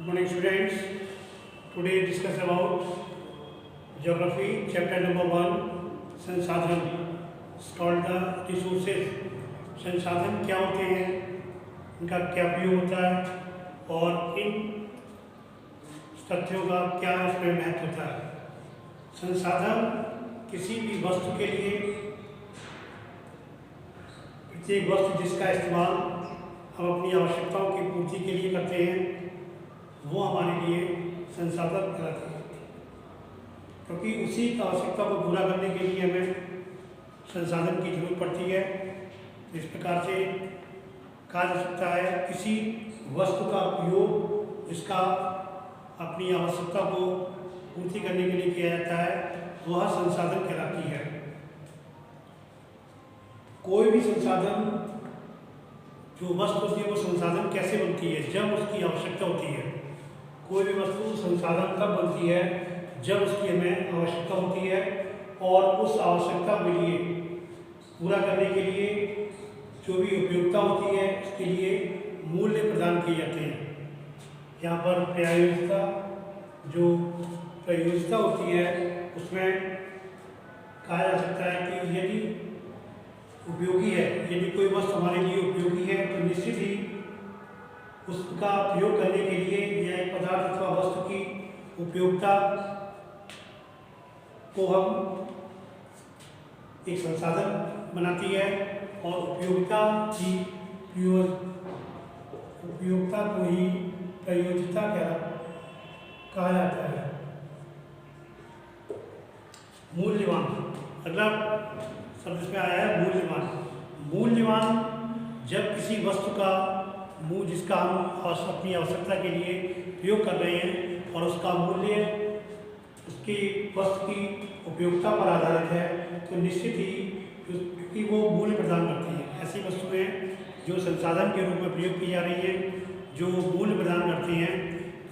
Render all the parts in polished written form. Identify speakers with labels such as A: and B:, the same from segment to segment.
A: Good morning, students. Today discuss about geography, chapter number 1, संसाधन. It's called the resources. संसाधन क्या होते हैं, इनका क्या उपयोग होता है और इन तथ्यों का क्या इसमें महत्व होता है. संसाधन किसी भी वस्तु के लिए, प्रत्येक वस्तु जिसका इस्तेमाल हम अपनी आवश्यकताओं की पूर्ति के लिए करते हैं, वो हमारे लिए संसाधन कहलाते हैं, क्योंकि उसी आवश्यकता को पूरा करने के लिए हमें संसाधन की जरूरत पड़ती है. इस प्रकार से कहा जा सकता है किसी वस्तु का उपयोग जिसका अपनी आवश्यकता को पूर्ति करने के लिए किया जाता है, वह संसाधन कहलाती है. कोई भी संसाधन जो वस्तु होती है वो संसाधन कैसे बनती है, जब उसकी आवश्यकता होती है. कोई भी वस्तु संसाधन तब बनती है जब उसकी हमें आवश्यकता होती है और उस आवश्यकता के लिए पूरा करने के लिए जो भी उपयोगिता होती है उसके लिए मूल्य प्रदान किए जाते हैं. यहाँ पर प्रयोज्यता होती है, उसमें कहा जा सकता है कि यदि उपयोगी है, यदि कोई वस्तु हमारे लिए उपयोगी है तो निश्चित ही उसका प्रयोग करने के लिए या एक पदार्थ अथवा वस्तु की उपयोगिता को हम एक संसाधन बनाती है और उपयोगिता को ही प्रयोज्यता कहा जाता है. मूल्यवान, अगला शब्द इसमें आया है मूल्यवान. मूल्यवान जब किसी वस्तु का जिसका हम अपनी आवश्यकता के लिए प्रयोग कर रहे हैं और उसका मूल्य उसकी वस्तु की उपयोगिता पर आधारित है, तो निश्चित ही क्योंकि वो मूल्य प्रदान करती है. ऐसी वस्तुएं जो संसाधन के रूप में प्रयोग की जा रही है, जो मूल्य प्रदान करती हैं,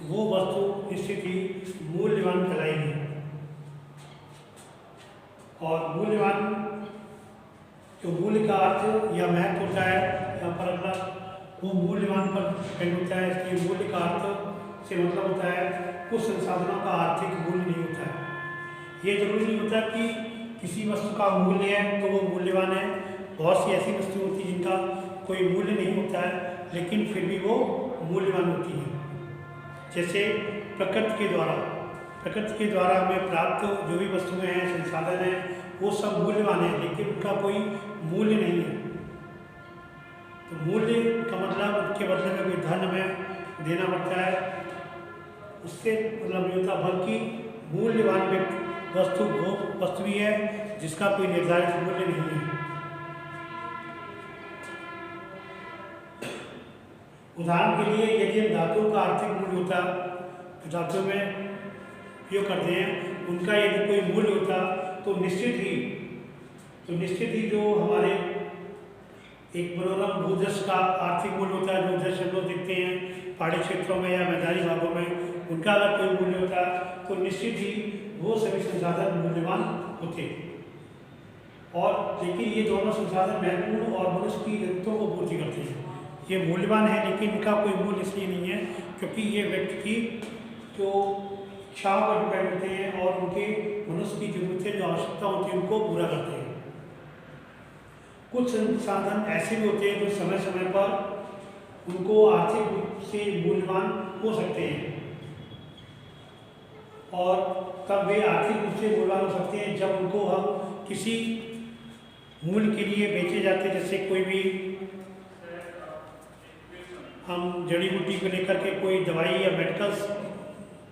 A: वो वस्तु निश्चित ही मूल्यवान कहलाएगी. और मूल्यवान जो मूल्य का अर्थ या महत्व होता है, यहाँ पर अगला वो मूल्यवान पर डिपेंड होता है. इसलिए मूल्य का अर्थ से मतलब होता है कुछ संसाधनों का आर्थिक मूल्य नहीं होता है. ये जरूरी नहीं होता कि किसी वस्तु का मूल्य है तो वो मूल्यवान है. बहुत सी ऐसी वस्तु होती है जिनका कोई मूल्य नहीं होता है लेकिन फिर भी वो मूल्यवान होती है. जैसे प्रकृति के द्वारा हमें प्राप्त जो भी वस्तुएं हैं, संसाधन हैं, वो सब मूल्यवान है लेकिन उनका कोई मूल्य नहीं है. तो मूल्य का मतलब उसके बदले में कोई धन हमें देना पड़ता है, उससे मतलब नहीं होता, बल्कि मूल्यवान वस्तु वो वस्तु भी है जिसका कोई निर्धारित मूल्य नहीं है. उदाहरण के लिए यदि हम धातुओं का आर्थिक मूल्य होता, तो धातुओं में उपयोग करते हैं, उनका यदि कोई मूल्य होता तो निश्चित ही जो हमारे एक मनोरम भूदृश्य का आर्थिक मूल्य होता है, जो दृश्य हम लोग देखते हैं पहाड़ी क्षेत्रों में या मैदानी भागों में, उनका अगर कोई मूल्य होता तो निश्चित ही वो सभी संसाधन मूल्यवान होते. और लेकिन ये दोनों संसाधन महत्वपूर्ण और मनुष्य की जरूरतों को पूर्ति करते हैं. ये मूल्यवान है लेकिन इनका कोई मूल्य इसलिए नहीं है क्योंकि ये व्यक्ति की जो इच्छाओं पर डिपेंड होते हैं और उनके मनुष्य की जरूरतें जो आवश्यकता होती है उनको पूरा करते हैं. कुछ संसाधन ऐसे भी होते हैं जो समय समय पर उनको आर्थिक रूप से मूल्यवान हो सकते हैं और तब वे आर्थिक रूप से मूल्यवान हो सकते हैं जब उनको हम किसी मूल्य के लिए बेचे जाते हैं. जैसे कोई भी हम जड़ी बूटी को लेकर के कोई दवाई या मेडिकल्स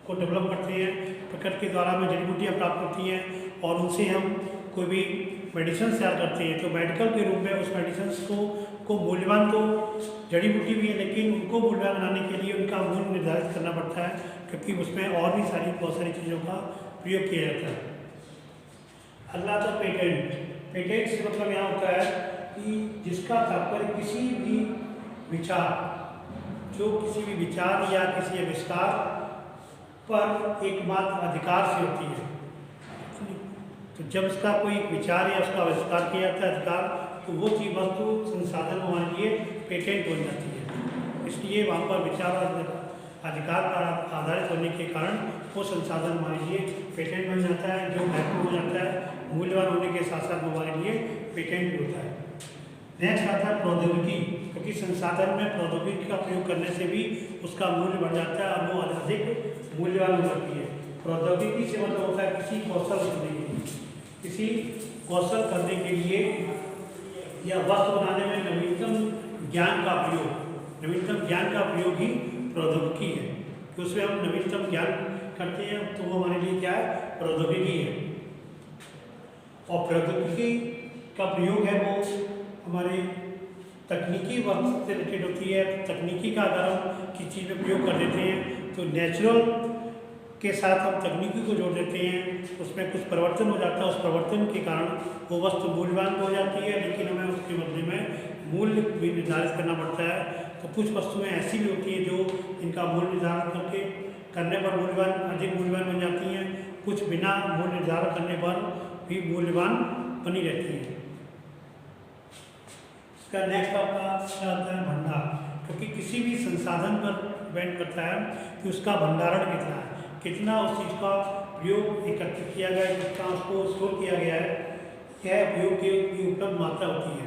A: को डेवलप करते हैं, प्रकृति के द्वारा हमें जड़ी बूटियाँ प्राप्त होती हैं और उनसे हम कोई भी मेडिसिन तैयार करते हैं. तो मेडिकल के रूप में उस मेडिसिन को मूल्यवान तो जड़ी बूटी भी है लेकिन उनको मूल्यवान बनाने के लिए उनका मूल्य निर्धारित करना पड़ता है, क्योंकि उसमें और भी बहुत सारी चीज़ों का प्रयोग किया जाता है. अगला था पेटेंट से मतलब यहाँ होता है कि जिसका तात्पर्य किसी भी विचार या किसी आविष्कार पर एकमात्र अधिकार से होती है. तो जब इसका कोई विचार या उसका आविष्कार किया जाता है अधिकार, तो वो चीज़ वस्तु संसाधन हमारे लिए पेटेंट हो जाती है। इसलिए वहाँ पर विचार अधिकार पर आधारित होने के कारण वो संसाधन हमारे लिए पेटेंट बन जाता है, जो महत्वपूर्ण हो जाता है, मूल्यवान होने के साथ साथ हमारे लिए पेटेंट भी होता है। नेक्स्ट आता है प्रौद्योगिकी, क्योंकि संसाधन में प्रौद्योगिकी का प्रयोग करने से भी उसका मूल्य बढ़ जाता है और वो अधिक मूल्यवान हो सकती है। प्रौद्योगिकी से मतलब होता है किसी कौशल करने के लिए, किसी कौशल करने के लिए या वस्तु बनाने में नवीनतम ज्ञान का प्रयोग, नवीनतम ज्ञान का प्रयोग ही प्रौद्योगिकी है कि उसमें हम नवीनतम ज्ञान करते हैं, तो वो हमारे लिए क्या है, प्रौद्योगिकी है। और प्रौद्योगिकी का प्रयोग है वो हमारे तकनीकी वक्त से रिलेटेड होती है। तकनीकी का अगर हम किसी चीज़ में प्रयोग कर देते हैं तो नेचुरल के साथ हम तकनीकी को जोड़ देते हैं, उसमें कुछ परिवर्तन हो जाता है, उस परिवर्तन के कारण वो वस्तु मूल्यवान हो जाती है, लेकिन हमें उसके बदले में मूल्य भी निर्धारित करना पड़ता है। तो कुछ वस्तुएं ऐसी भी होती हैं जो इनका मूल्य निर्धारण करने पर मूल्यवान, अधिक मूल्यवान बन जाती हैं, कुछ बिना मूल्य निर्धारण करने पर भी मूल्यवान बनी रहती हैं। इसका नेक्स्ट आपका क्या आता है, भंडार, क्योंकि किसी भी संसाधन पर डिपेंड करता है कि उसका भंडारण कितना है, कितना उस चीज़ का प्रयोग एकत्रित किया गया है, कितना उसको स्टोर किया गया है, यह उपयोग की उपलब्ध मात्रा होती है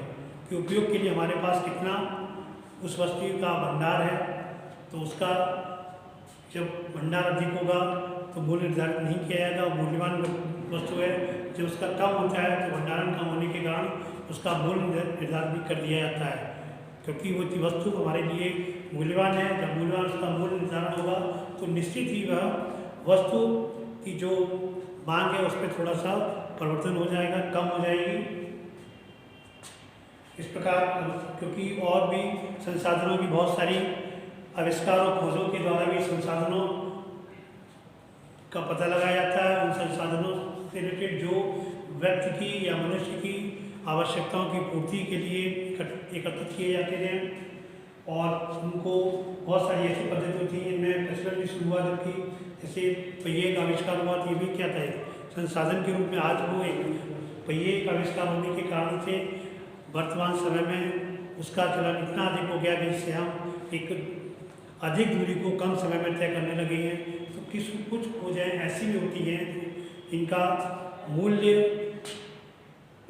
A: कि उपयोग के लिए हमारे पास कितना उस वस्तु का भंडार है। तो उसका जब भंडार अधिक होगा तो मूल्य निर्धारित नहीं किया जाएगा, मूल्यवान वस्तु है। जब उसका कम होता है तो भंडारण कम होने के कारण उसका मूल्य निर्धारित भी कर दिया जाता है, क्योंकि वो वस्तु हमारे लिए मूल्यवान है। जब मूल्यवान उसका मूल्य निर्धारण होगा तो निश्चित ही वह वस्तु की जो मांग है उस पर थोड़ा सा परिवर्तन हो जाएगा, कम हो जाएगी। इस प्रकार क्योंकि और भी संसाधनों की बहुत सारी आविष्कार और खोजों के द्वारा भी संसाधनों का पता लगाया जाता है। उन संसाधनों से रिलेटेड जो व्यक्ति की या मनुष्य की आवश्यकताओं की पूर्ति के लिए एकत्रित किए जाते हैं, और उनको बहुत सारी ऐसी पद्धति होती है जिनमें प्रचलन भी शुरू हुआ, जबकि जैसे पहिए का आविष्कार हुआ तो ये भी क्या था, संसाधन के रूप में आज वो एक पहिए का आविष्कार होने के कारण से वर्तमान समय में उसका चलन इतना अधिक हो गया कि जिससे हम एक अधिक दूरी को कम समय में तय करने लगे हैं। तो कुछ खोजें ऐसी भी होती हैं इनका मूल्य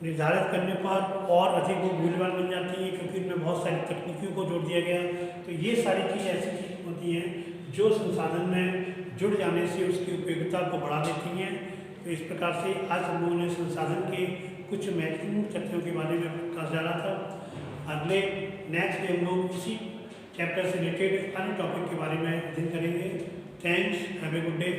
A: निर्धारित करने पर और अधिक वो मूल्यवान बन जाती हैं, क्योंकि इनमें बहुत सारी तकनीकियों को जोड़ दिया गया। तो ये सारी चीज़ ऐसी चीज़ होती हैं जो संसाधन में जुड़ जाने से उसकी उपयोगिता को बढ़ा देती हैं। तो इस प्रकार से आज हम लोगों ने संसाधन के कुछ महत्वपूर्ण तथ्यों के बारे में कहा जा रहा था। अगले नेक्स्ट डे हम लोग इसी चैप्टर से रिलेटेड अन्य टॉपिक के बारे में अध्ययन करेंगे। Thanks, have a good day.